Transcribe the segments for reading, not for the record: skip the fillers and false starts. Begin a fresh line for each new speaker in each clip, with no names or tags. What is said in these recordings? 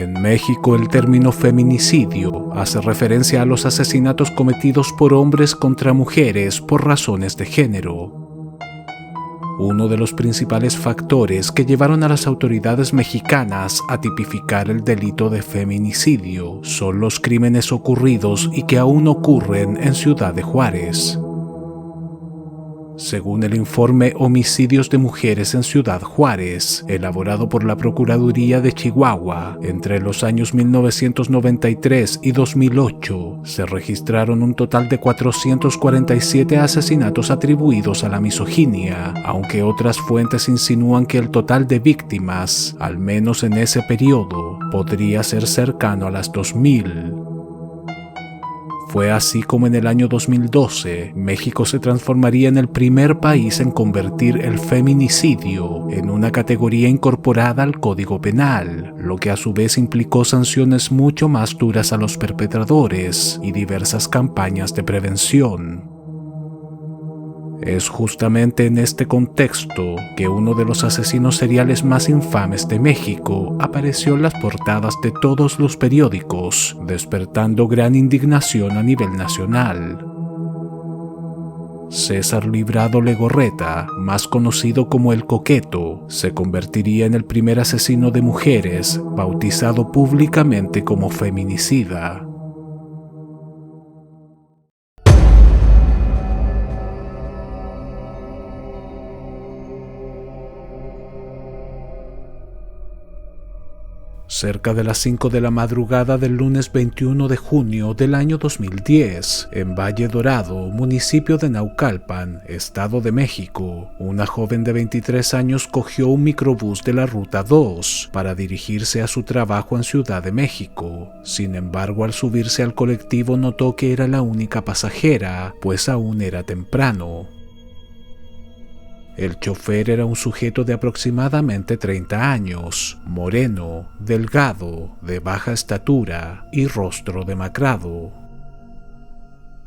En México, el término feminicidio hace referencia a los asesinatos cometidos por hombres contra mujeres por razones de género. Uno de los principales factores que llevaron a las autoridades mexicanas a tipificar el delito de feminicidio son los crímenes ocurridos y que aún ocurren en Ciudad de Juárez. Según el informe Homicidios de Mujeres en Ciudad Juárez, elaborado por la Procuraduría de Chihuahua, entre los años 1993 y 2008, se registraron un total de 447 asesinatos atribuidos a la misoginia, aunque otras fuentes insinúan que el total de víctimas, al menos en ese periodo, podría ser cercano a las 2000. Fue así como en el año 2012, México se transformaría en el primer país en convertir el feminicidio en una categoría incorporada al Código Penal, lo que a su vez implicó sanciones mucho más duras a los perpetradores y diversas campañas de prevención. Es justamente en este contexto que uno de los asesinos seriales más infames de México apareció en las portadas de todos los periódicos, despertando gran indignación a nivel nacional. César Librado Legorreta, más conocido como El Coqueto, se convertiría en el primer asesino de mujeres bautizado públicamente como feminicida. Cerca de las 5 de la madrugada del lunes 21 de junio del año 2010, en Valle Dorado, municipio de Naucalpan, Estado de México, una joven de 23 años cogió un microbús de la Ruta 2 para dirigirse a su trabajo en Ciudad de México. Sin embargo, al subirse al colectivo notó que era la única pasajera, pues aún era temprano. El chofer era un sujeto de aproximadamente 30 años, moreno, delgado, de baja estatura y rostro demacrado.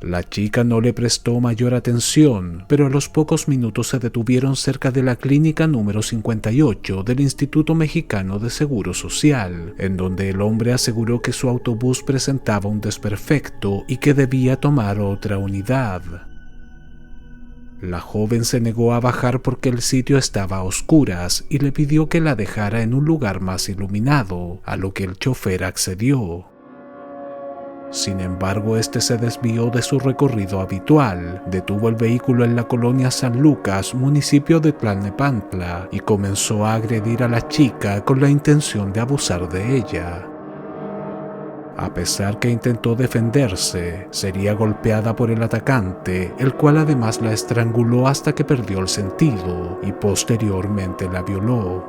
La chica no le prestó mayor atención, pero a los pocos minutos se detuvieron cerca de la clínica número 58 del Instituto Mexicano de Seguro Social, en donde el hombre aseguró que su autobús presentaba un desperfecto y que debía tomar otra unidad. La joven se negó a bajar porque el sitio estaba a oscuras y le pidió que la dejara en un lugar más iluminado, a lo que el chofer accedió. Sin embargo, este se desvió de su recorrido habitual, detuvo el vehículo en la colonia San Lucas, municipio de Tlalnepantla, y comenzó a agredir a la chica con la intención de abusar de ella. A pesar que intentó defenderse, sería golpeada por el atacante, el cual además la estranguló hasta que perdió el sentido y posteriormente la violó.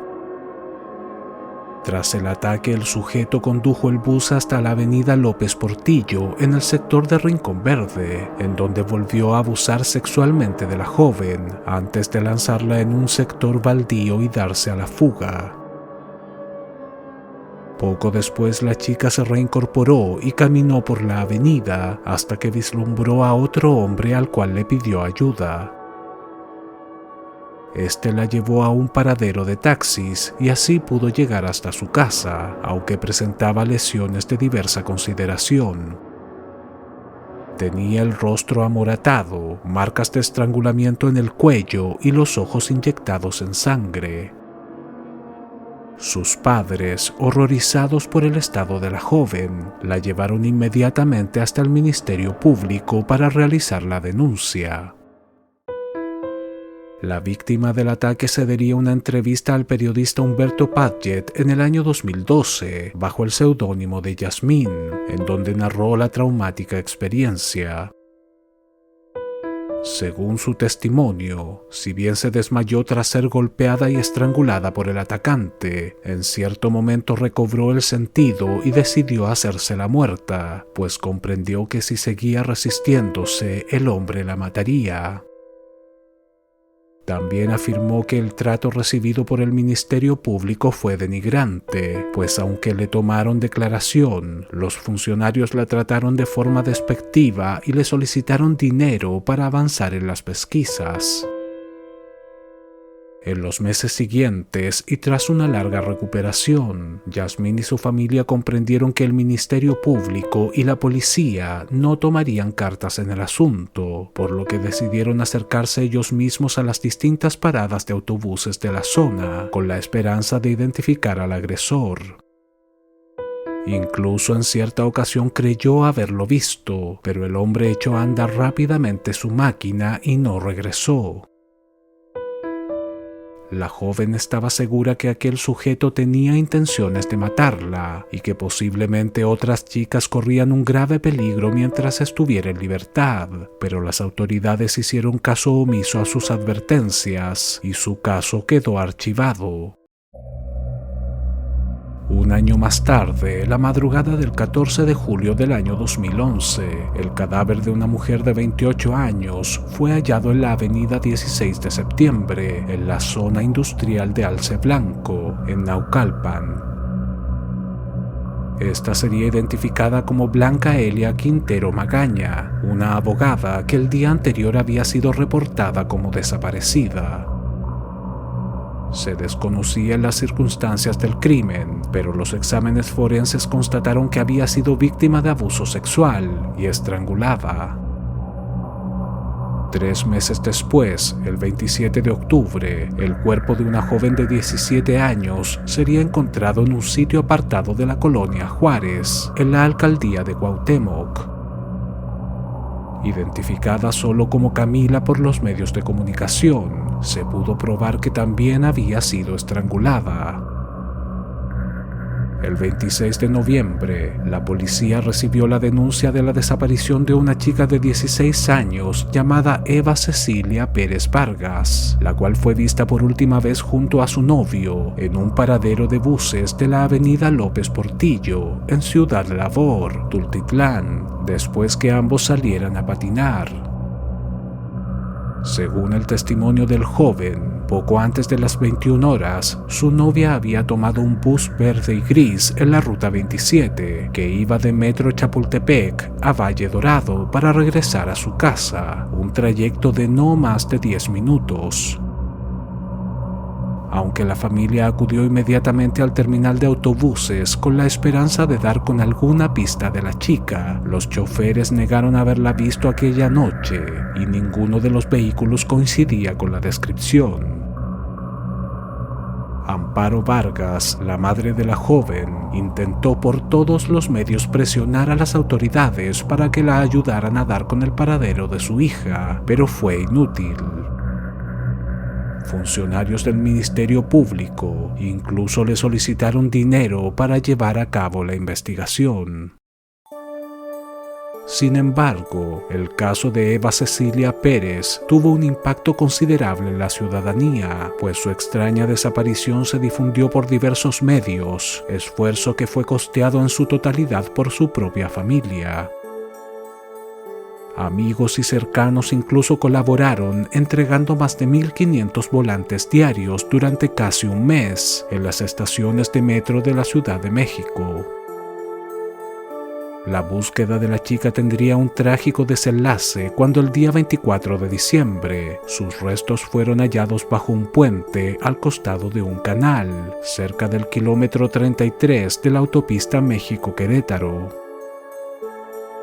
Tras el ataque, el sujeto condujo el bus hasta la avenida López Portillo, en el sector de Rincón Verde, en donde volvió a abusar sexualmente de la joven, antes de lanzarla en un sector baldío y darse a la fuga. Poco después la chica se reincorporó y caminó por la avenida hasta que vislumbró a otro hombre al cual le pidió ayuda. Este la llevó a un paradero de taxis y así pudo llegar hasta su casa, aunque presentaba lesiones de diversa consideración. Tenía el rostro amoratado, marcas de estrangulamiento en el cuello y los ojos inyectados en sangre. Sus padres, horrorizados por el estado de la joven, la llevaron inmediatamente hasta el Ministerio Público para realizar la denuncia. La víctima del ataque cedería una entrevista al periodista Humberto Padgett en el año 2012, bajo el seudónimo de Yasmín, en donde narró la traumática experiencia. Según su testimonio, si bien se desmayó tras ser golpeada y estrangulada por el atacante, en cierto momento recobró el sentido y decidió hacerse la muerta, pues comprendió que si seguía resistiéndose, el hombre la mataría. También afirmó que el trato recibido por el Ministerio Público fue denigrante, pues aunque le tomaron declaración, los funcionarios la trataron de forma despectiva y le solicitaron dinero para avanzar en las pesquisas. En los meses siguientes y tras una larga recuperación, Yasmín y su familia comprendieron que el Ministerio Público y la policía no tomarían cartas en el asunto, por lo que decidieron acercarse ellos mismos a las distintas paradas de autobuses de la zona, con la esperanza de identificar al agresor. Incluso en cierta ocasión creyó haberlo visto, pero el hombre echó a andar rápidamente su máquina y no regresó. La joven estaba segura que aquel sujeto tenía intenciones de matarla y que posiblemente otras chicas corrían un grave peligro mientras estuviera en libertad, pero las autoridades hicieron caso omiso a sus advertencias y su caso quedó archivado. Un año más tarde, la madrugada del 14 de julio del año 2011, el cadáver de una mujer de 28 años fue hallado en la avenida 16 de septiembre, en la zona industrial de Alce Blanco, en Naucalpan. Esta sería identificada como Blanca Elia Quintero Magaña, una abogada que el día anterior había sido reportada como desaparecida. Se desconocían las circunstancias del crimen, pero los exámenes forenses constataron que había sido víctima de abuso sexual y estrangulada. 3 meses después, el 27 de octubre, el cuerpo de una joven de 17 años sería encontrado en un sitio apartado de la colonia Juárez, en la alcaldía de Cuauhtémoc. Identificada solo como Camila por los medios de comunicación, se pudo probar que también había sido estrangulada. El 26 de noviembre, la policía recibió la denuncia de la desaparición de una chica de 16 años llamada Eva Cecilia Pérez Vargas, la cual fue vista por última vez junto a su novio en un paradero de buses de la avenida López Portillo, en Ciudad Labor, Tultitlán, después que ambos salieran a patinar. Según el testimonio del joven, poco antes de las 21 horas, su novia había tomado un bus verde y gris en la ruta 27, que iba de Metro Chapultepec a Valle Dorado para regresar a su casa, un trayecto de no más de 10 minutos. Aunque la familia acudió inmediatamente al terminal de autobuses con la esperanza de dar con alguna pista de la chica, los choferes negaron haberla visto aquella noche y ninguno de los vehículos coincidía con la descripción. Amparo Vargas, la madre de la joven, intentó por todos los medios presionar a las autoridades para que la ayudaran a dar con el paradero de su hija, pero fue inútil. Funcionarios del Ministerio Público incluso le solicitaron dinero para llevar a cabo la investigación. Sin embargo, el caso de Eva Cecilia Pérez tuvo un impacto considerable en la ciudadanía, pues su extraña desaparición se difundió por diversos medios, esfuerzo que fue costeado en su totalidad por su propia familia. Amigos y cercanos incluso colaboraron entregando más de 1.500 volantes diarios durante casi un mes en las estaciones de metro de la Ciudad de México. La búsqueda de la chica tendría un trágico desenlace cuando el día 24 de diciembre sus restos fueron hallados bajo un puente al costado de un canal, cerca del kilómetro 33 de la autopista México-Querétaro.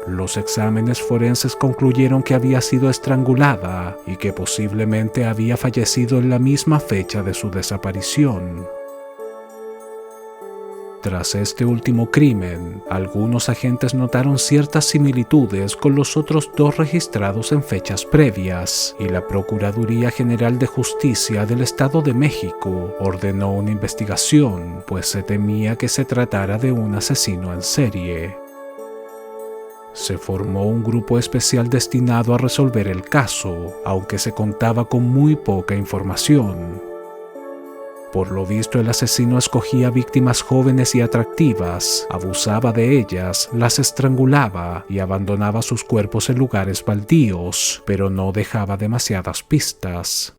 Los exámenes forenses concluyeron que había sido estrangulada y que posiblemente había fallecido en la misma fecha de su desaparición. Tras este último crimen, algunos agentes notaron ciertas similitudes con los otros 2 registrados en fechas previas, y la Procuraduría General de Justicia del Estado de México ordenó una investigación, pues se temía que se tratara de un asesino en serie. Se formó un grupo especial destinado a resolver el caso, aunque se contaba con muy poca información. Por lo visto, el asesino escogía víctimas jóvenes y atractivas, abusaba de ellas, las estrangulaba y abandonaba sus cuerpos en lugares baldíos, pero no dejaba demasiadas pistas.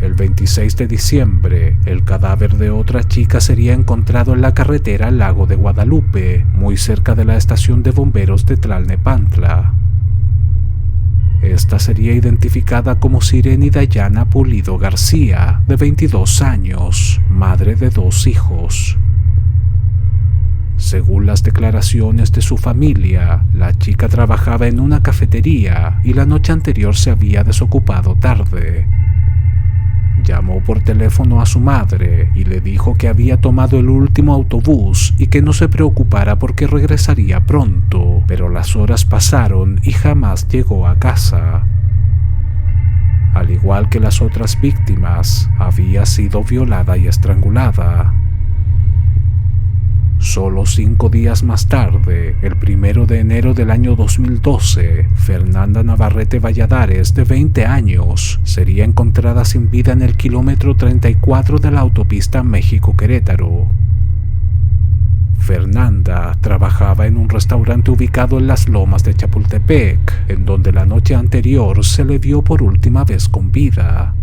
El 26 de diciembre, el cadáver de otra chica sería encontrado en la carretera al Lago de Guadalupe, muy cerca de la estación de bomberos de Tlalnepantla. Esta sería identificada como Sireni Dayana Pulido García, de 22 años, madre de 2 hijos. Según las declaraciones de su familia, la chica trabajaba en una cafetería y la noche anterior se había desocupado tarde. Llamó por teléfono a su madre y le dijo que había tomado el último autobús y que no se preocupara porque regresaría pronto, pero las horas pasaron y jamás llegó a casa. Al igual que las otras víctimas, había sido violada y estrangulada. Solo 5 días más tarde, el 1 de enero del año 2012, Fernanda Navarrete Valladares, de 20 años, sería encontrada sin vida en el kilómetro 34 de la autopista México-Querétaro. Fernanda trabajaba en un restaurante ubicado en las lomas de Chapultepec, en donde la noche anterior se le vio por última vez con vida.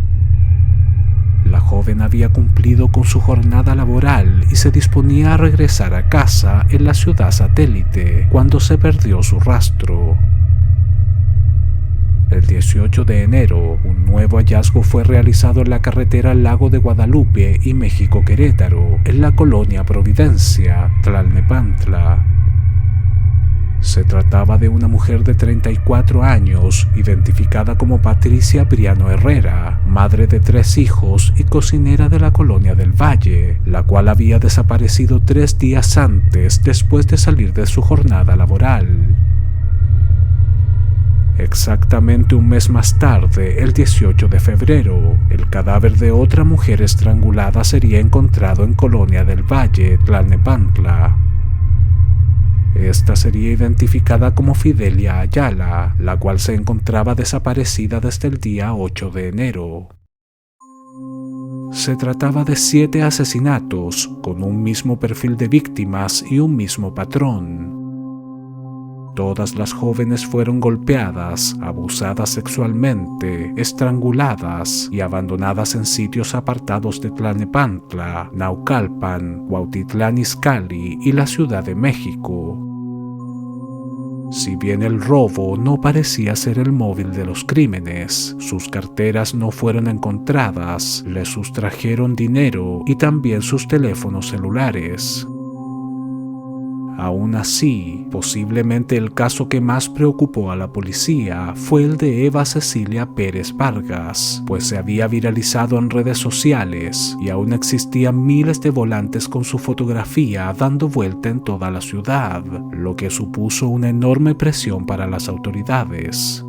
La joven había cumplido con su jornada laboral y se disponía a regresar a casa en la ciudad satélite cuando se perdió su rastro. El 18 de enero, un nuevo hallazgo fue realizado en la carretera Lago de Guadalupe y México-Querétaro, en la colonia Providencia, Tlalnepantla. Se trataba de una mujer de 34 años, identificada como Patricia Briano Herrera, madre de 3 hijos y cocinera de la colonia del Valle, la cual había desaparecido 3 días antes después de salir de su jornada laboral. Exactamente un mes más tarde, el 18 de febrero, el cadáver de otra mujer estrangulada sería encontrado en Colonia del Valle, Tlalnepantla. Esta sería identificada como Fidelia Ayala, la cual se encontraba desaparecida desde el día 8 de enero. Se trataba de 7 asesinatos, con un mismo perfil de víctimas y un mismo patrón. Todas las jóvenes fueron golpeadas, abusadas sexualmente, estranguladas y abandonadas en sitios apartados de Tlalnepantla, Naucalpan, Cuautitlán Izcalli y la Ciudad de México. Si bien el robo no parecía ser el móvil de los crímenes, sus carteras no fueron encontradas, le sustrajeron dinero y también sus teléfonos celulares. Aún así, posiblemente el caso que más preocupó a la policía fue el de Eva Cecilia Pérez Vargas, pues se había viralizado en redes sociales y aún existían miles de volantes con su fotografía dando vuelta en toda la ciudad, lo que supuso una enorme presión para las autoridades.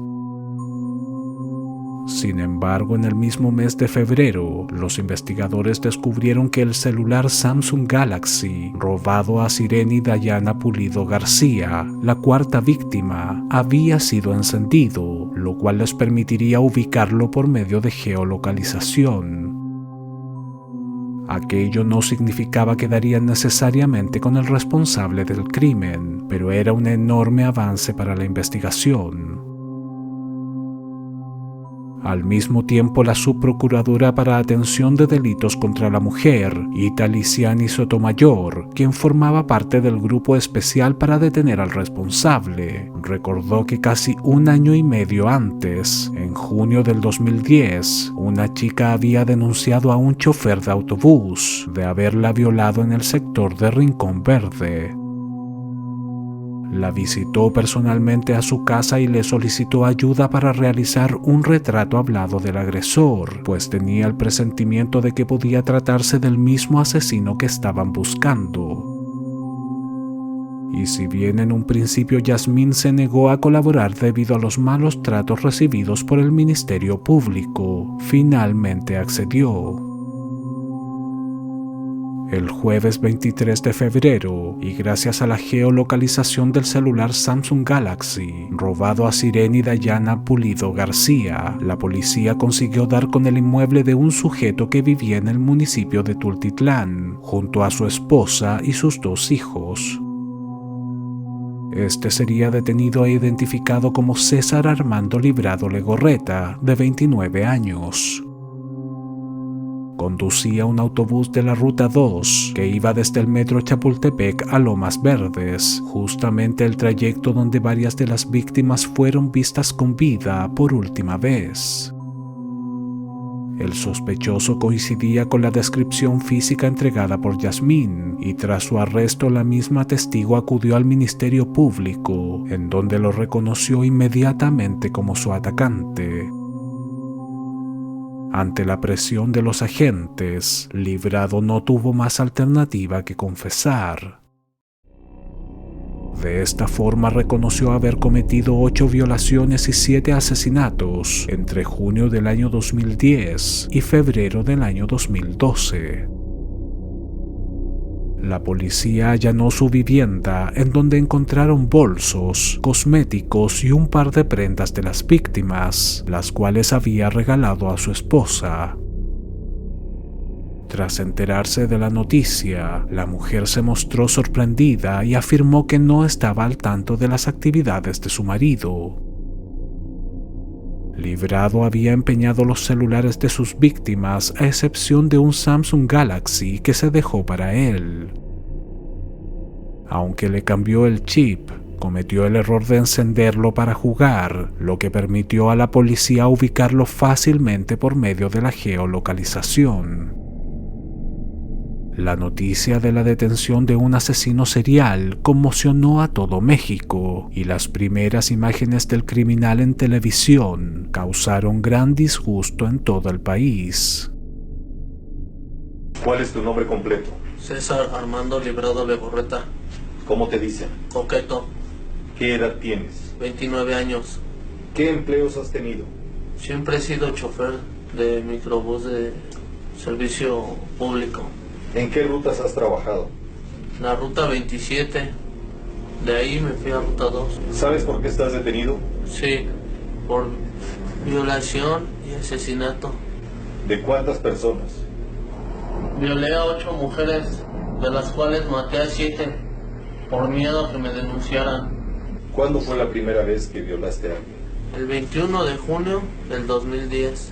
Sin embargo, en el mismo mes de febrero, los investigadores descubrieron que el celular Samsung Galaxy, robado a Sireni Dayana Pulido García, la 4ª víctima, había sido encendido, lo cual les permitiría ubicarlo por medio de geolocalización. Aquello no significaba que darían necesariamente con el responsable del crimen, pero era un enorme avance para la investigación. Al mismo tiempo, la subprocuradora para Atención de Delitos contra la Mujer, Ita Liciani Sotomayor, quien formaba parte del grupo especial para detener al responsable, recordó que casi 1 año y medio antes, en junio del 2010, una chica había denunciado a un chofer de autobús de haberla violado en el sector de Rincón Verde. La visitó personalmente a su casa y le solicitó ayuda para realizar un retrato hablado del agresor, pues tenía el presentimiento de que podía tratarse del mismo asesino que estaban buscando. Y si bien en un principio Yasmín se negó a colaborar debido a los malos tratos recibidos por el Ministerio Público, finalmente accedió. El jueves 23 de febrero, y gracias a la geolocalización del celular Samsung Galaxy, robado a Sireni Dayana Pulido García, la policía consiguió dar con el inmueble de un sujeto que vivía en el municipio de Tultitlán, junto a su esposa y sus 2 hijos. Este sería detenido e identificado como César Armando Librado Legorreta, de 29 años. Conducía un autobús de la Ruta 2 que iba desde el metro Chapultepec a Lomas Verdes, justamente el trayecto donde varias de las víctimas fueron vistas con vida por última vez. El sospechoso coincidía con la descripción física entregada por Yasmín, y tras su arresto la misma testigo acudió al Ministerio Público, en donde lo reconoció inmediatamente como su atacante. Ante la presión de los agentes, Librado no tuvo más alternativa que confesar. De esta forma reconoció haber cometido 8 violaciones y 7 asesinatos entre junio del año 2010 y febrero del año 2012. La policía allanó su vivienda, en donde encontraron bolsos, cosméticos y un par de prendas de las víctimas, las cuales había regalado a su esposa. Tras enterarse de la noticia, la mujer se mostró sorprendida y afirmó que no estaba al tanto de las actividades de su marido. Librado había empeñado los celulares de sus víctimas, a excepción de un Samsung Galaxy que se dejó para él. Aunque le cambió el chip, cometió el error de encenderlo para jugar, lo que permitió a la policía ubicarlo fácilmente por medio de la geolocalización. La noticia de la detención de un asesino serial conmocionó a todo México, y las primeras imágenes del criminal en televisión causaron gran disgusto en todo el país.
¿Cuál es tu nombre completo?
César Armando Librado Legorreta.
¿Cómo te dicen?
Coqueto.
¿Qué edad tienes?
29 años.
¿Qué empleos has tenido?
Siempre he sido chofer de microbús de servicio público.
¿En qué rutas has trabajado?
La ruta 27. De ahí me fui a ruta 2.
¿Sabes por qué estás detenido?
Sí, por violación y asesinato.
¿De cuántas personas?
Violé a 8 mujeres, de las cuales maté a 7, por miedo a que me denunciaran.
¿Cuándo fue la primera vez que violaste a alguien?
El 21 de junio del 2010.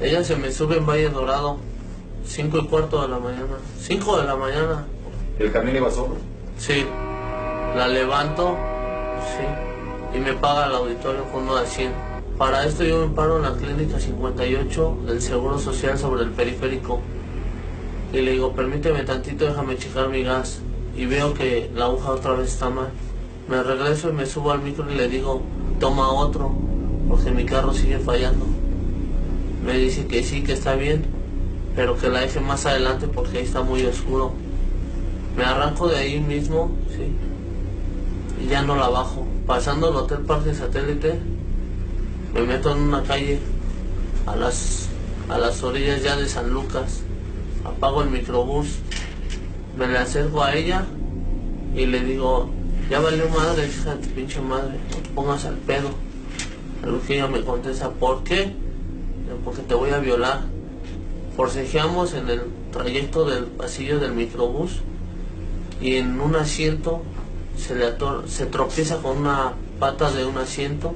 Ella se me sube en Valle Dorado, 5:15 de la mañana. 5 de la mañana.
¿El camión iba solo?
Sí. La levanto, sí, y me paga el auditorio con uno de 100. Para esto yo me paro en la clínica 58 del Seguro Social sobre el periférico. Y le digo, permíteme tantito, déjame checar mi gas. Y veo que la aguja otra vez está mal. Me regreso y me subo al micro y le digo, toma otro, porque mi carro sigue fallando. Me dice que sí, que está bien, pero que la deje más adelante porque ahí está muy oscuro. Me arranco de ahí mismo, sí, y ya no la bajo. Pasando el Hotel Parque Satélite, me meto en una calle a las orillas ya de San Lucas. Apago el microbús, me le acerco a ella y le digo, ya valió madre, hija de tu pinche madre, no te pongas al pedo. A lo que ella me contesta, ¿por qué? Porque te voy a violar. Forcejeamos en el trayecto del pasillo del microbús y en un asiento se tropieza con una pata de un asiento,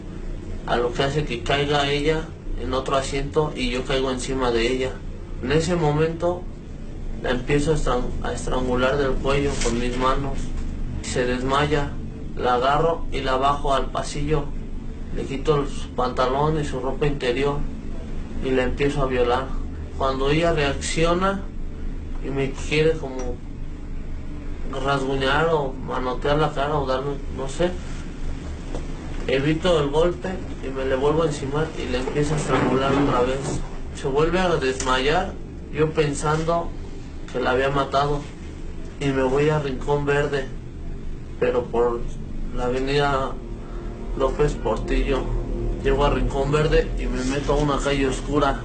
a lo que hace que caiga ella en otro asiento y yo caigo encima de ella. En ese momento la empiezo a estrangular del cuello con mis manos. Se desmaya, la agarro y la bajo al pasillo. Le quito su pantalón y su ropa interior y la empiezo a violar. Cuando ella reacciona y me quiere como rasguñar o manotear la cara o darme, no sé, evito el golpe y me le vuelvo a encimar y le empiezo a estrangular otra vez. Se vuelve a desmayar, yo pensando que la había matado, y me voy a Rincón Verde, pero por la avenida López Portillo. Llego a Rincón Verde y me meto a una calle oscura,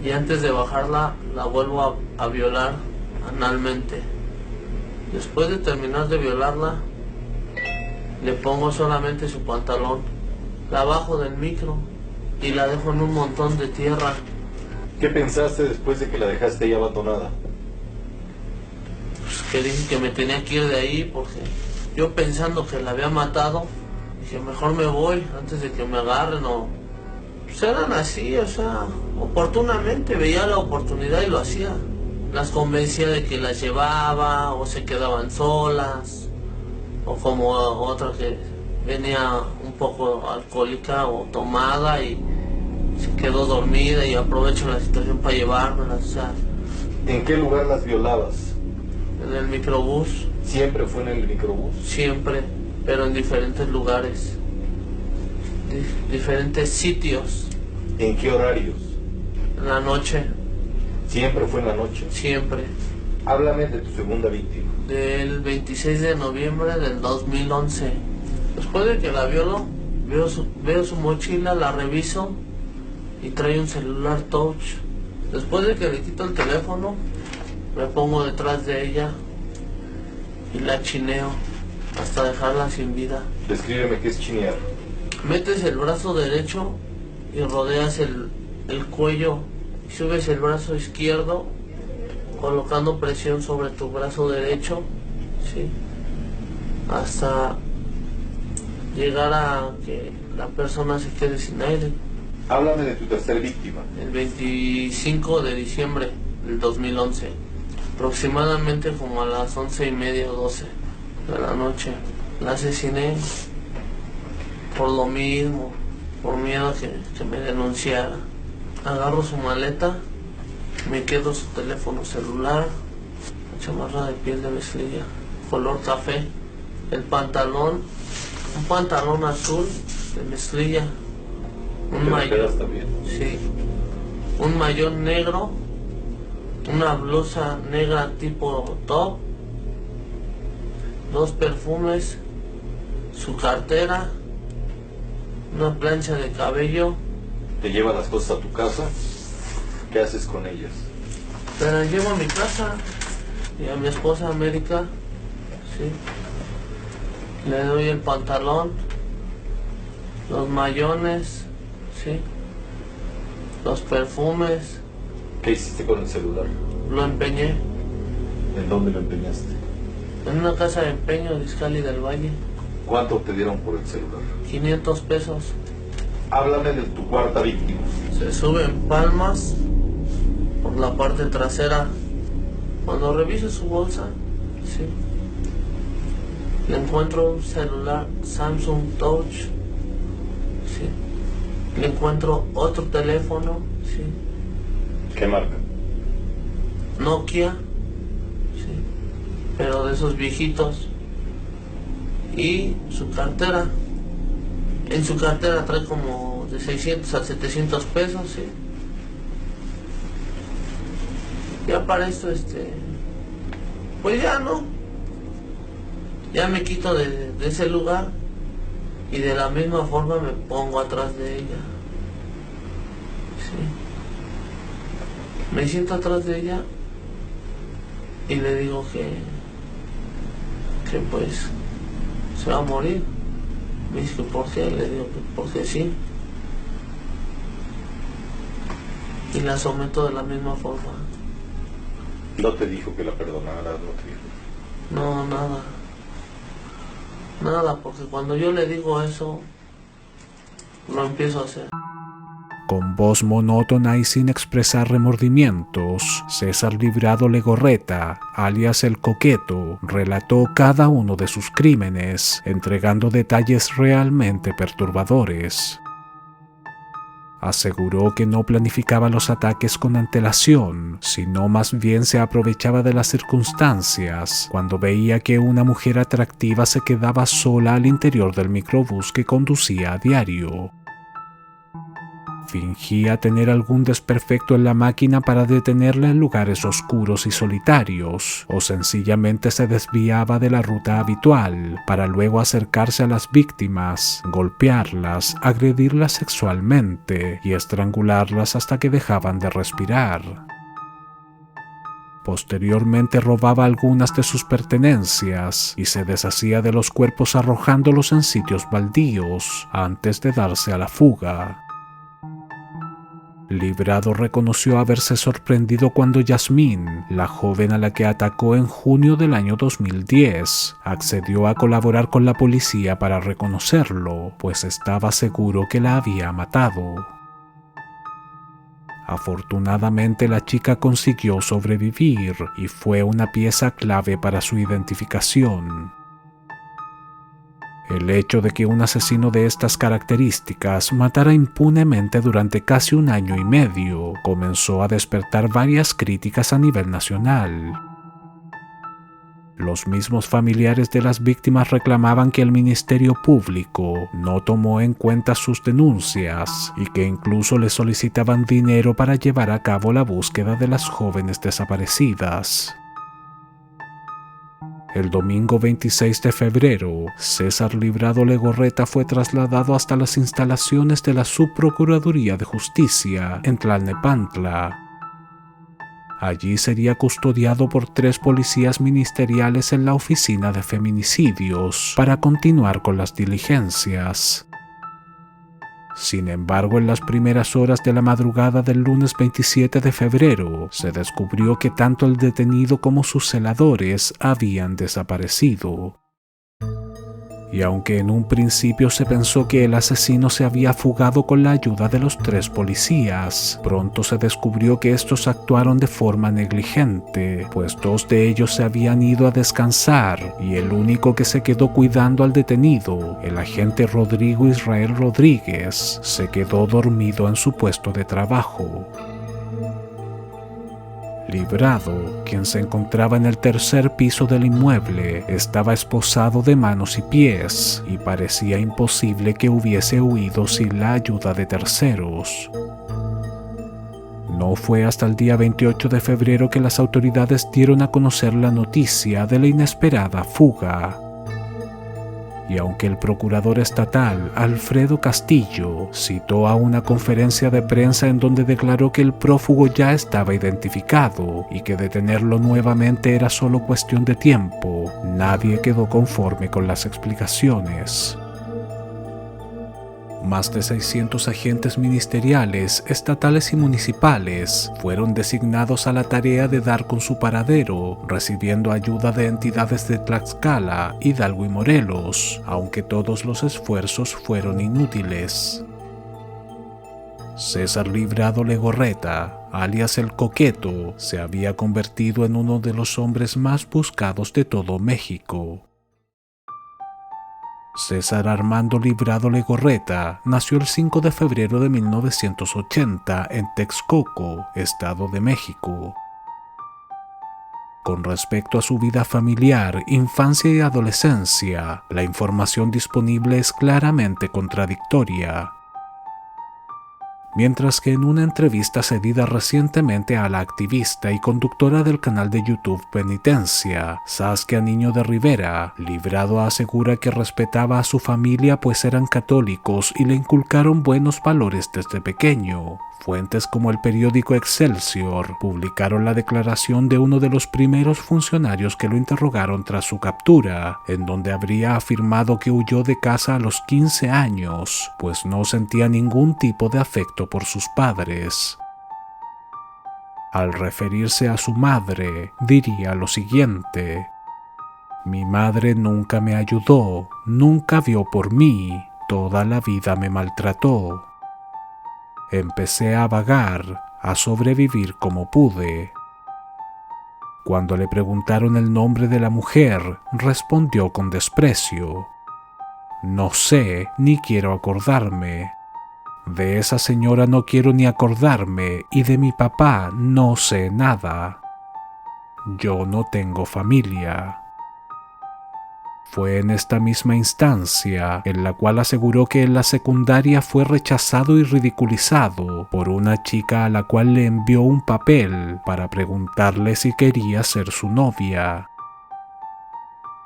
y antes de bajarla la vuelvo a violar analmente. Después de terminar de violarla, le pongo solamente su pantalón, la bajo del micro y la dejo en un montón de tierra.
¿Qué pensaste después de que la dejaste ahí abandonada?
Pues que dije que me tenía que ir de ahí, porque yo pensando que la había matado, dije mejor me voy antes de que me agarren o Pues eran así, o sea, oportunamente veía la oportunidad y lo hacía. Las convencía de que las llevaba o se quedaban solas, o como otra que venía un poco alcohólica o tomada y se quedó dormida y aprovecho la situación para llevármelas, o sea.
¿En qué lugar las violabas?
En el microbús.
¿Siempre fue en el microbús?
Siempre, pero en diferentes lugares, diferentes sitios.
¿En qué horarios?
En la noche.
¿Siempre fue en la noche?
Siempre.
Háblame de tu segunda víctima.
Del 26 de noviembre del 2011. Después de que la violo, veo su mochila, la reviso y trae un celular touch. Después de que le quito el teléfono, me pongo detrás de ella y la chineo hasta dejarla sin vida.
Descríbeme qué es chinear.
Metes el brazo derecho y rodeas el cuello y subes el brazo izquierdo colocando presión sobre tu brazo derecho, ¿sí? Hasta llegar a que la persona se quede sin aire.
Háblame de tu tercer víctima.
El 25 de diciembre del 2011, aproximadamente como a las 11:30 o 12 de la noche, la asesiné por lo mismo, por miedo a que me denunciara. Agarro su maleta, me quedo su teléfono celular, la chamarra de piel de mezclilla, color café, el pantalón, un pantalón azul de mezclilla, un maillot, sí, un maillot negro, una blusa negra tipo top, 2 perfumes, su cartera, una plancha de cabello.
¿Te lleva las cosas a tu casa? ¿Qué haces con ellas?
Te las llevo a mi casa y a mi esposa América, sí. Le doy el pantalón, los mayones, sí, los perfumes.
¿Qué hiciste con el celular?
Lo empeñé
¿En dónde lo empeñaste?
en una casa de empeño de Izcalli del Valle.
¿Cuánto te dieron por el celular?
500 pesos.
Háblame de tu cuarta víctima.
Se sube en palmas por la parte trasera. Cuando reviso su bolsa, sí, le encuentro un celular Samsung Touch, sí. Le encuentro otro teléfono, sí.
¿Qué marca?
Nokia, sí, pero de esos viejitos. Y su cartera. En su cartera trae como de 600 a 700 pesos, sí. Ya para esto, pues ya no. Ya me quito de ese lugar y de la misma forma me pongo atrás de ella. Sí. Me siento atrás de ella y le digo que pues se va a morir. Me dice que por qué, le digo que porque sí. Y la someto de la misma forma.
¿No te dijo que la perdonaras? ¿No te dijo?
No, nada. Nada, porque cuando yo le digo eso, lo empiezo a hacer.
Con voz monótona y sin expresar remordimientos, César Librado Legorreta, alias El Coqueto, relató cada uno de sus crímenes, entregando detalles realmente perturbadores. Aseguró que no planificaba los ataques con antelación, sino más bien se aprovechaba de las circunstancias cuando veía que una mujer atractiva se quedaba sola al interior del microbús que conducía a diario. Fingía tener algún desperfecto en la máquina para detenerla en lugares oscuros y solitarios, o sencillamente se desviaba de la ruta habitual para luego acercarse a las víctimas, golpearlas, agredirlas sexualmente y estrangularlas hasta que dejaban de respirar. Posteriormente robaba algunas de sus pertenencias y se deshacía de los cuerpos arrojándolos en sitios baldíos antes de darse a la fuga. Librado reconoció haberse sorprendido cuando Yasmín, la joven a la que atacó en junio del año 2010, accedió a colaborar con la policía para reconocerlo, pues estaba seguro que la había matado. Afortunadamente la chica consiguió sobrevivir y fue una pieza clave para su identificación. El hecho de que un asesino de estas características matara impunemente durante casi 1 año y medio comenzó a despertar varias críticas a nivel nacional. Los mismos familiares de las víctimas reclamaban que el Ministerio Público no tomó en cuenta sus denuncias y que incluso le solicitaban dinero para llevar a cabo la búsqueda de las jóvenes desaparecidas. El domingo 26 de febrero, César Librado Legorreta fue trasladado hasta las instalaciones de la Subprocuraduría de Justicia en Tlalnepantla. Allí sería custodiado por 3 policías ministeriales en la oficina de feminicidios para continuar con las diligencias. Sin embargo, en las primeras horas de la madrugada del lunes 27 de febrero, se descubrió que tanto el detenido como sus celadores habían desaparecido. Y aunque en un principio se pensó que el asesino se había fugado con la ayuda de los 3 policías, pronto se descubrió que estos actuaron de forma negligente, pues 2 de ellos se habían ido a descansar y el único que se quedó cuidando al detenido, el agente Rodrigo Israel Rodríguez, se quedó dormido en su puesto de trabajo. Librado, quien se encontraba en el 3er piso del inmueble, estaba esposado de manos y pies y parecía imposible que hubiese huido sin la ayuda de terceros. No fue hasta el día 28 de febrero que las autoridades dieron a conocer la noticia de la inesperada fuga. Y aunque el procurador estatal, Alfredo Castillo, citó a una conferencia de prensa en donde declaró que el prófugo ya estaba identificado y que detenerlo nuevamente era solo cuestión de tiempo, nadie quedó conforme con las explicaciones. Más de 600 agentes ministeriales, estatales y municipales fueron designados a la tarea de dar con su paradero, recibiendo ayuda de entidades de Tlaxcala, Hidalgo y Morelos, aunque todos los esfuerzos fueron inútiles. César Librado Legorreta, alias El Coqueto, se había convertido en uno de los hombres más buscados de todo México. César Armando Librado Legorreta nació el 5 de febrero de 1980 en Texcoco, Estado de México. Con respecto a su vida familiar, infancia y adolescencia, la información disponible es claramente contradictoria. Mientras que en una entrevista cedida recientemente a la activista y conductora del canal de YouTube Penitencia, Saskia Niño de Rivera, Librado asegura que respetaba a su familia pues eran católicos y le inculcaron buenos valores desde pequeño. Fuentes como el periódico Excelsior publicaron la declaración de uno de los primeros funcionarios que lo interrogaron tras su captura, en donde habría afirmado que huyó de casa a los 15 años, pues no sentía ningún tipo de afecto por sus padres. Al referirse a su madre, diría lo siguiente: "Mi madre nunca me ayudó, nunca vio por mí, toda la vida me maltrató. Empecé a vagar, a sobrevivir como pude". Cuando le preguntaron el nombre de la mujer, respondió con desprecio: "No sé, ni quiero acordarme. De esa señora no quiero ni acordarme y de mi papá no sé nada. Yo no tengo familia". Fue en esta misma instancia en la cual aseguró que en la secundaria fue rechazado y ridiculizado por una chica a la cual le envió un papel para preguntarle si quería ser su novia.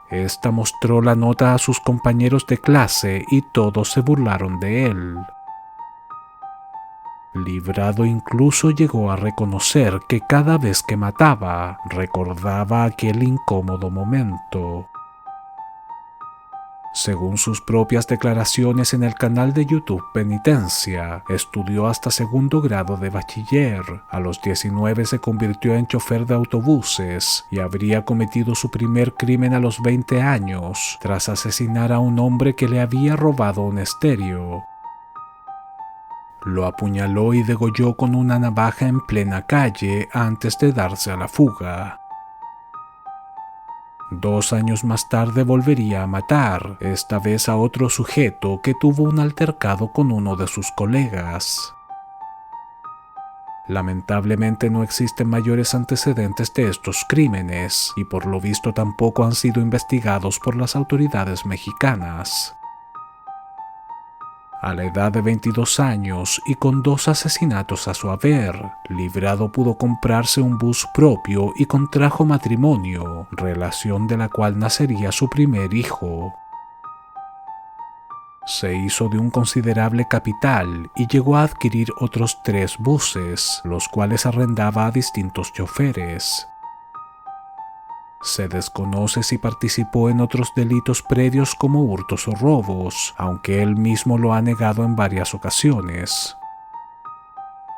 Esta mostró la nota a sus compañeros de clase y todos se burlaron de él. Librado incluso llegó a reconocer que cada vez que mataba, recordaba aquel incómodo momento. Según sus propias declaraciones en el canal de YouTube Penitencia, estudió hasta 2º grado de bachiller. A los 19 se convirtió en chofer de autobuses y habría cometido su primer crimen a los 20 años, tras asesinar a un hombre que le había robado un estéreo. Lo apuñaló y degolló con una navaja en plena calle antes de darse a la fuga. 2 años más tarde volvería a matar, esta vez a otro sujeto que tuvo un altercado con uno de sus colegas. Lamentablemente no existen mayores antecedentes de estos crímenes y por lo visto tampoco han sido investigados por las autoridades mexicanas. A la edad de 22 años y con 2 asesinatos a su haber, Librado pudo comprarse un bus propio y contrajo matrimonio, relación de la cual nacería su primer hijo. Se hizo de un considerable capital y llegó a adquirir otros 3 buses, los cuales arrendaba a distintos choferes. Se desconoce si participó en otros delitos previos como hurtos o robos, aunque él mismo lo ha negado en varias ocasiones.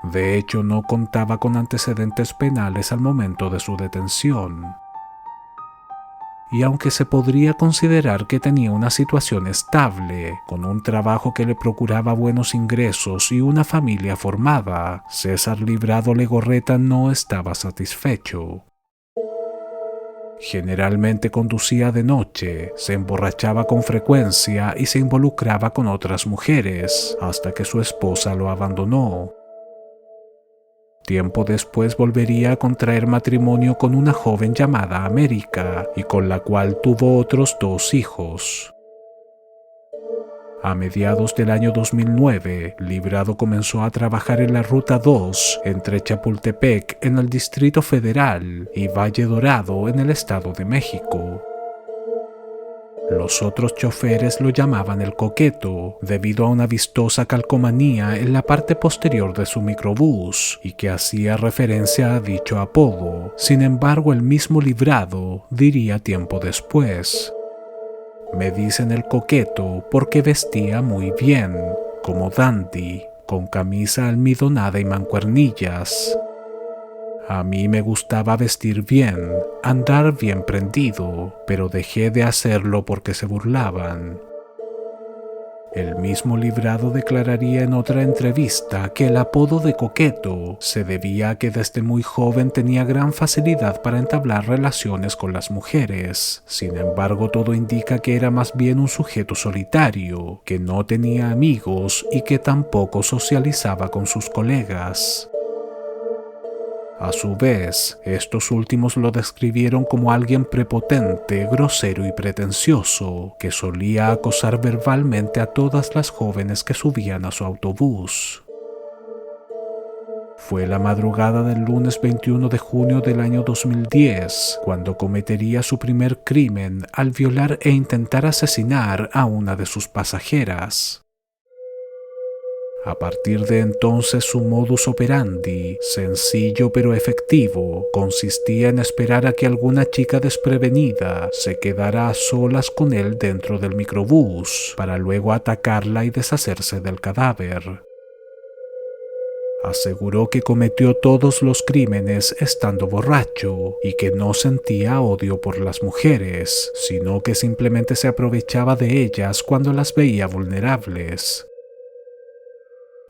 De hecho, no contaba con antecedentes penales al momento de su detención. Y aunque se podría considerar que tenía una situación estable, con un trabajo que le procuraba buenos ingresos y una familia formada, César Librado Legorreta no estaba satisfecho. Generalmente conducía de noche, se emborrachaba con frecuencia y se involucraba con otras mujeres, hasta que su esposa lo abandonó. Tiempo después volvería a contraer matrimonio con una joven llamada América, y con la cual tuvo otros 2 hijos. A mediados del año 2009, Librado comenzó a trabajar en la Ruta 2 entre Chapultepec en el Distrito Federal y Valle Dorado en el Estado de México. Los otros choferes lo llamaban el Coqueto, debido a una vistosa calcomanía en la parte posterior de su microbús y que hacía referencia a dicho apodo. Sin embargo, el mismo Librado diría tiempo después: me dicen el Coqueto porque vestía muy bien, como dandy, con camisa almidonada y mancuernillas. A mí me gustaba vestir bien, andar bien prendido, pero dejé de hacerlo porque se burlaban. El mismo Librado declararía en otra entrevista que el apodo de Coqueto se debía a que desde muy joven tenía gran facilidad para entablar relaciones con las mujeres. Sin embargo, todo indica que era más bien un sujeto solitario, que no tenía amigos y que tampoco socializaba con sus colegas. A su vez, estos últimos lo describieron como alguien prepotente, grosero y pretencioso, que solía acosar verbalmente a todas las jóvenes que subían a su autobús. Fue la madrugada del lunes 21 de junio del año 2010, cuando cometería su primer crimen al violar e intentar asesinar a una de sus pasajeras. A partir de entonces su modus operandi, sencillo pero efectivo, consistía en esperar a que alguna chica desprevenida se quedara a solas con él dentro del microbús, para luego atacarla y deshacerse del cadáver. Aseguró que cometió todos los crímenes estando borracho y que no sentía odio por las mujeres, sino que simplemente se aprovechaba de ellas cuando las veía vulnerables.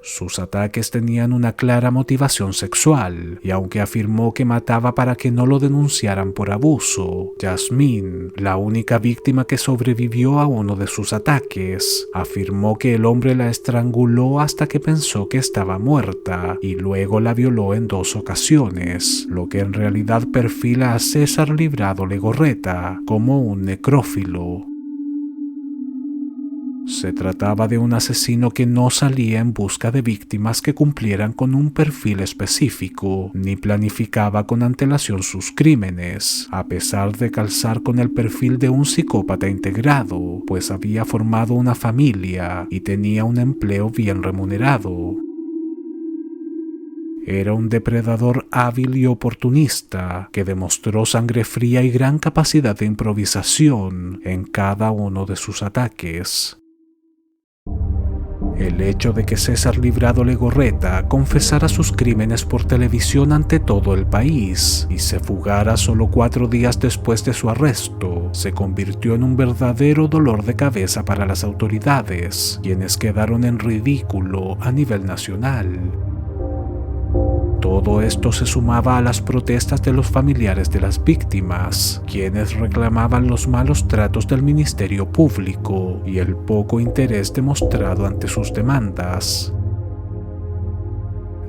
Sus ataques tenían una clara motivación sexual, y aunque afirmó que mataba para que no lo denunciaran por abuso, Yasmín, la única víctima que sobrevivió a uno de sus ataques, afirmó que el hombre la estranguló hasta que pensó que estaba muerta y luego la violó en 2 ocasiones, lo que en realidad perfila a César Librado Legorreta como un necrófilo. Se trataba de un asesino que no salía en busca de víctimas que cumplieran con un perfil específico, ni planificaba con antelación sus crímenes, a pesar de calzar con el perfil de un psicópata integrado, pues había formado una familia y tenía un empleo bien remunerado. Era un depredador hábil y oportunista que demostró sangre fría y gran capacidad de improvisación en cada uno de sus ataques. El hecho de que César Librado Legorreta confesara sus crímenes por televisión ante todo el país y se fugara solo 4 días después de su arresto se convirtió en un verdadero dolor de cabeza para las autoridades, quienes quedaron en ridículo a nivel nacional. Todo esto se sumaba a las protestas de los familiares de las víctimas, quienes reclamaban los malos tratos del Ministerio Público y el poco interés demostrado ante sus demandas.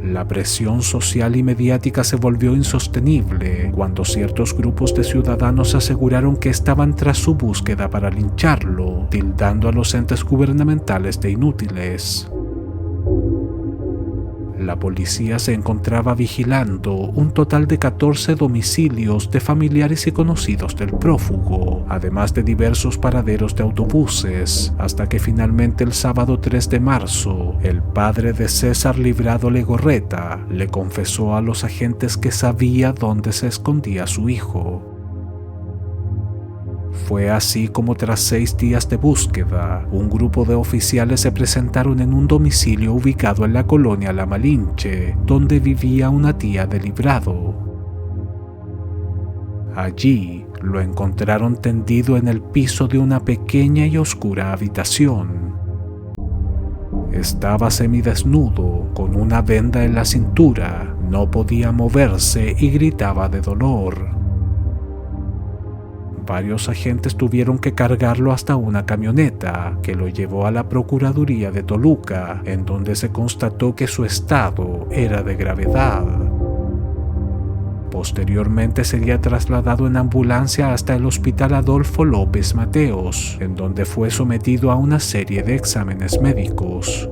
La presión social y mediática se volvió insostenible cuando ciertos grupos de ciudadanos aseguraron que estaban tras su búsqueda para lincharlo, tildando a los entes gubernamentales de inútiles. La policía se encontraba vigilando un total de 14 domicilios de familiares y conocidos del prófugo, además de diversos paraderos de autobuses, hasta que finalmente el sábado 3 de marzo, el padre de César Librado Legorreta le confesó a los agentes que sabía dónde se escondía su hijo. Fue así como tras 6 días de búsqueda, un grupo de oficiales se presentaron en un domicilio ubicado en la colonia La Malinche, donde vivía una tía de Librado. Allí lo encontraron tendido en el piso de una pequeña y oscura habitación. Estaba semidesnudo, con una venda en la cintura, no podía moverse y gritaba de dolor. Varios agentes tuvieron que cargarlo hasta una camioneta que lo llevó a la Procuraduría de Toluca, en donde se constató que su estado era de gravedad. Posteriormente sería trasladado en ambulancia hasta el Hospital Adolfo López Mateos, en donde fue sometido a una serie de exámenes médicos.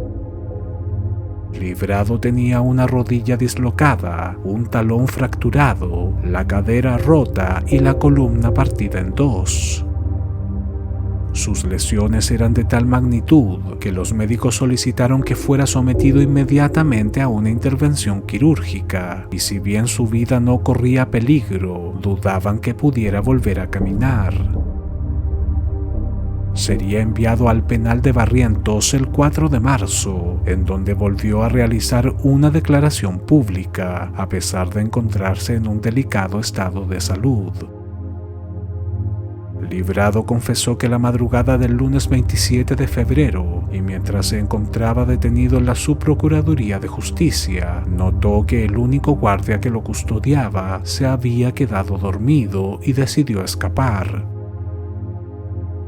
Librado tenía una rodilla dislocada, un talón fracturado, la cadera rota y la columna partida en 2. Sus lesiones eran de tal magnitud que los médicos solicitaron que fuera sometido inmediatamente a una intervención quirúrgica, y si bien su vida no corría peligro, dudaban que pudiera volver a caminar. Sería enviado al penal de Barrientos el 4 de marzo, en donde volvió a realizar una declaración pública, a pesar de encontrarse en un delicado estado de salud. Librado confesó que la madrugada del lunes 27 de febrero, y mientras se encontraba detenido en la Subprocuraduría de Justicia, notó que el único guardia que lo custodiaba se había quedado dormido y decidió escapar.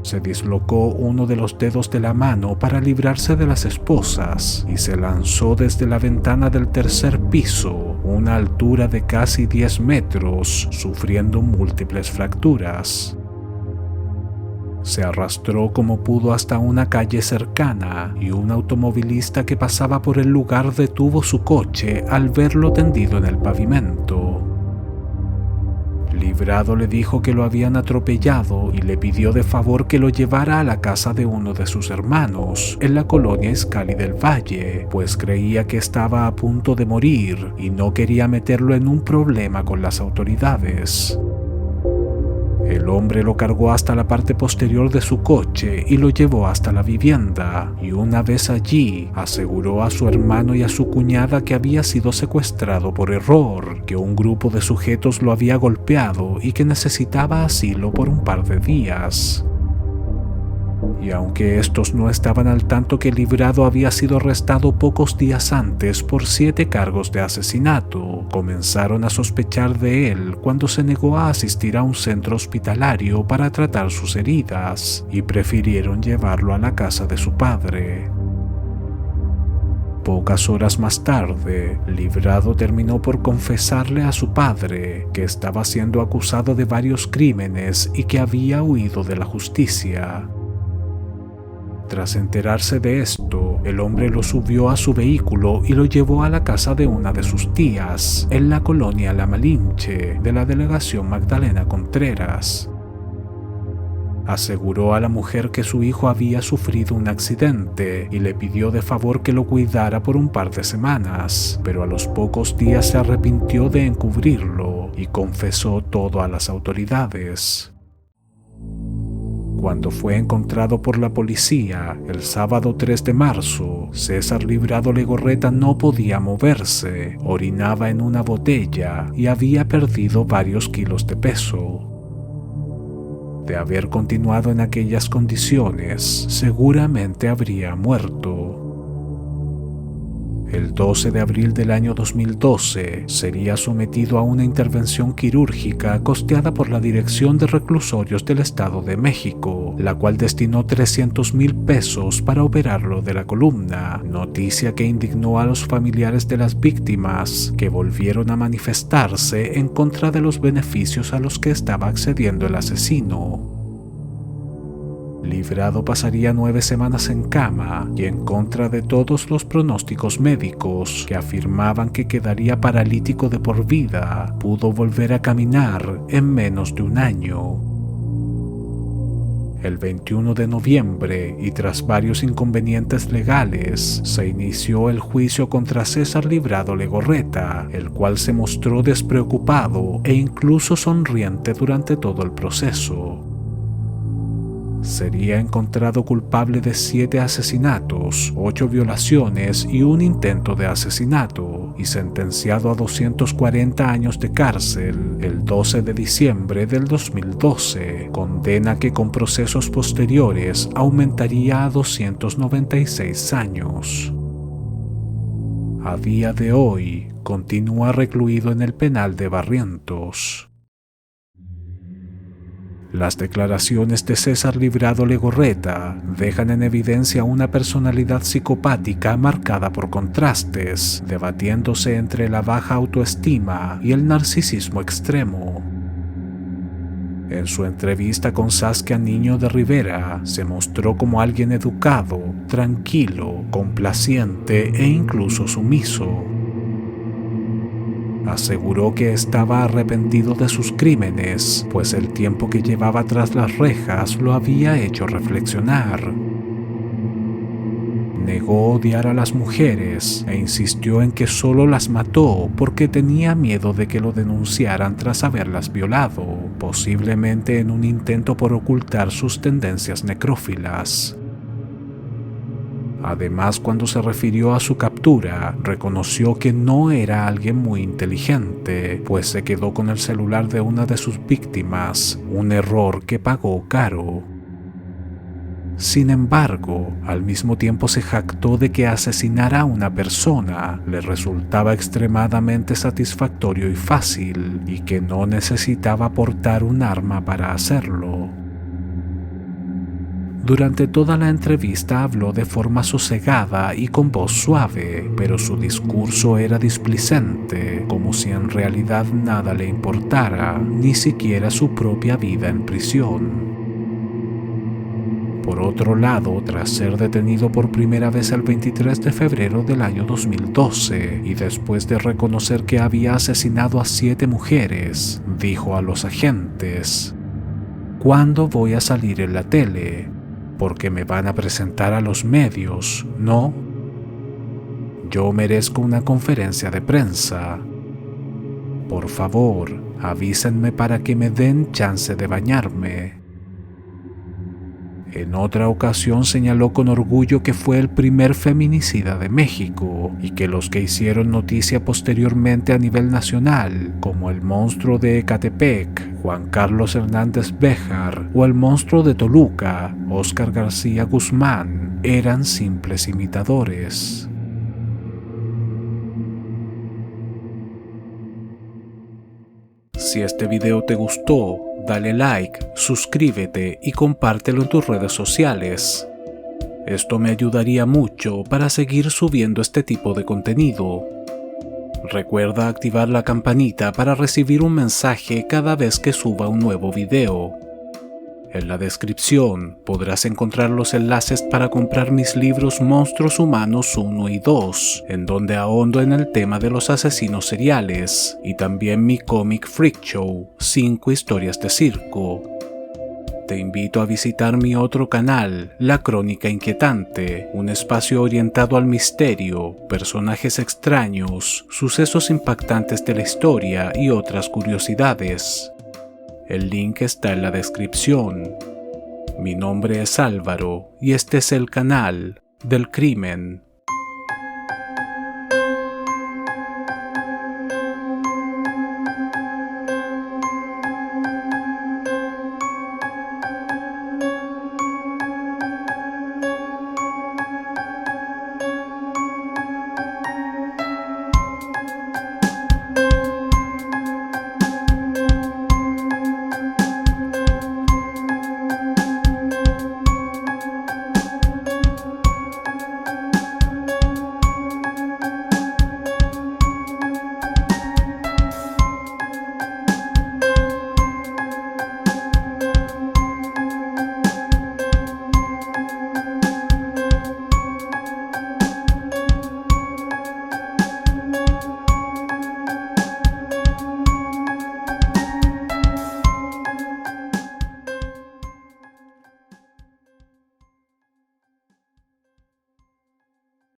Se dislocó uno de los dedos de la mano para librarse de las esposas y se lanzó desde la ventana del 3er piso, una altura de casi 10 metros, sufriendo múltiples fracturas. Se arrastró como pudo hasta una calle cercana y un automovilista que pasaba por el lugar detuvo su coche al verlo tendido en el pavimento. Librado le dijo que lo habían atropellado y le pidió de favor que lo llevara a la casa de uno de sus hermanos, en la colonia Izcalli del Valle, pues creía que estaba a punto de morir y no quería meterlo en un problema con las autoridades. El hombre lo cargó hasta la parte posterior de su coche y lo llevó hasta la vivienda, y una vez allí aseguró a su hermano y a su cuñada que había sido secuestrado por error, que un grupo de sujetos lo había golpeado y que necesitaba asilo por un par de días. Y aunque estos no estaban al tanto que Librado había sido arrestado pocos días antes por 7 cargos de asesinato, comenzaron a sospechar de él cuando se negó a asistir a un centro hospitalario para tratar sus heridas y prefirieron llevarlo a la casa de su padre. Pocas horas más tarde, Librado terminó por confesarle a su padre que estaba siendo acusado de varios crímenes y que había huido de la justicia. Tras enterarse de esto, el hombre lo subió a su vehículo y lo llevó a la casa de una de sus tías, en la colonia La Malinche, de la delegación Magdalena Contreras. Aseguró a la mujer que su hijo había sufrido un accidente y le pidió de favor que lo cuidara por un par de semanas, pero a los pocos días se arrepintió de encubrirlo y confesó todo a las autoridades. Cuando fue encontrado por la policía el sábado 3 de marzo, César Librado Legorreta no podía moverse, orinaba en una botella y había perdido varios kilos de peso. De haber continuado en aquellas condiciones, seguramente habría muerto. El 12 de abril del año 2012 sería sometido a una intervención quirúrgica costeada por la Dirección de Reclusorios del Estado de México, la cual destinó 300,000 pesos para operarlo de la columna, noticia que indignó a los familiares de las víctimas, que volvieron a manifestarse en contra de los beneficios a los que estaba accediendo el asesino. Librado pasaría 9 semanas en cama y en contra de todos los pronósticos médicos que afirmaban que quedaría paralítico de por vida, pudo volver a caminar en menos de un año. El 21 de noviembre, y tras varios inconvenientes legales, se inició el juicio contra César Librado Legorreta, el cual se mostró despreocupado e incluso sonriente durante todo el proceso. Sería encontrado culpable de 7 asesinatos, 8 violaciones y un intento de asesinato, y sentenciado a 240 años de cárcel el 12 de diciembre del 2012, condena que con procesos posteriores aumentaría a 296 años. A día de hoy, continúa recluido en el penal de Barrientos. Las declaraciones de César Librado Legorreta dejan en evidencia una personalidad psicopática marcada por contrastes, debatiéndose entre la baja autoestima y el narcisismo extremo. En su entrevista con Saskia Niño de Rivera, se mostró como alguien educado, tranquilo, complaciente e incluso sumiso. Aseguró que estaba arrepentido de sus crímenes, pues el tiempo que llevaba tras las rejas lo había hecho reflexionar. Negó odiar a las mujeres e insistió en que solo las mató porque tenía miedo de que lo denunciaran tras haberlas violado, posiblemente en un intento por ocultar sus tendencias necrófilas. Además, cuando se refirió a su captura, reconoció que no era alguien muy inteligente, pues se quedó con el celular de una de sus víctimas, un error que pagó caro. Sin embargo, al mismo tiempo se jactó de que asesinar a una persona le resultaba extremadamente satisfactorio y fácil, y que no necesitaba portar un arma para hacerlo. Durante toda la entrevista habló de forma sosegada y con voz suave, pero su discurso era displicente, como si en realidad nada le importara, ni siquiera su propia vida en prisión. Por otro lado, tras ser detenido por primera vez el 23 de febrero del año 2012, y después de reconocer que había asesinado a 7 mujeres, dijo a los agentes: ¿Cuándo voy a salir en la tele? Porque me van a presentar a los medios, ¿no? Yo merezco una conferencia de prensa. Por favor, avísenme para que me den chance de bañarme. En otra ocasión señaló con orgullo que fue el primer feminicida de México y que los que hicieron noticia posteriormente a nivel nacional, como el monstruo de Ecatepec, Juan Carlos Hernández Béjar, o el monstruo de Toluca, Óscar García Guzmán, eran simples imitadores. Si este video te gustó, dale like, suscríbete y compártelo en tus redes sociales. Esto me ayudaría mucho para seguir subiendo este tipo de contenido. Recuerda activar la campanita para recibir un mensaje cada vez que suba un nuevo video. En la descripción podrás encontrar los enlaces para comprar mis libros Monstruos Humanos 1 y 2, en donde ahondo en el tema de los asesinos seriales, y también mi cómic Freak Show, 5 historias de circo. Te invito a visitar mi otro canal, La Crónica Inquietante, un espacio orientado al misterio, personajes extraños, sucesos impactantes de la historia y otras curiosidades. El link está en la descripción. Mi nombre es Álvaro y este es el canal del crimen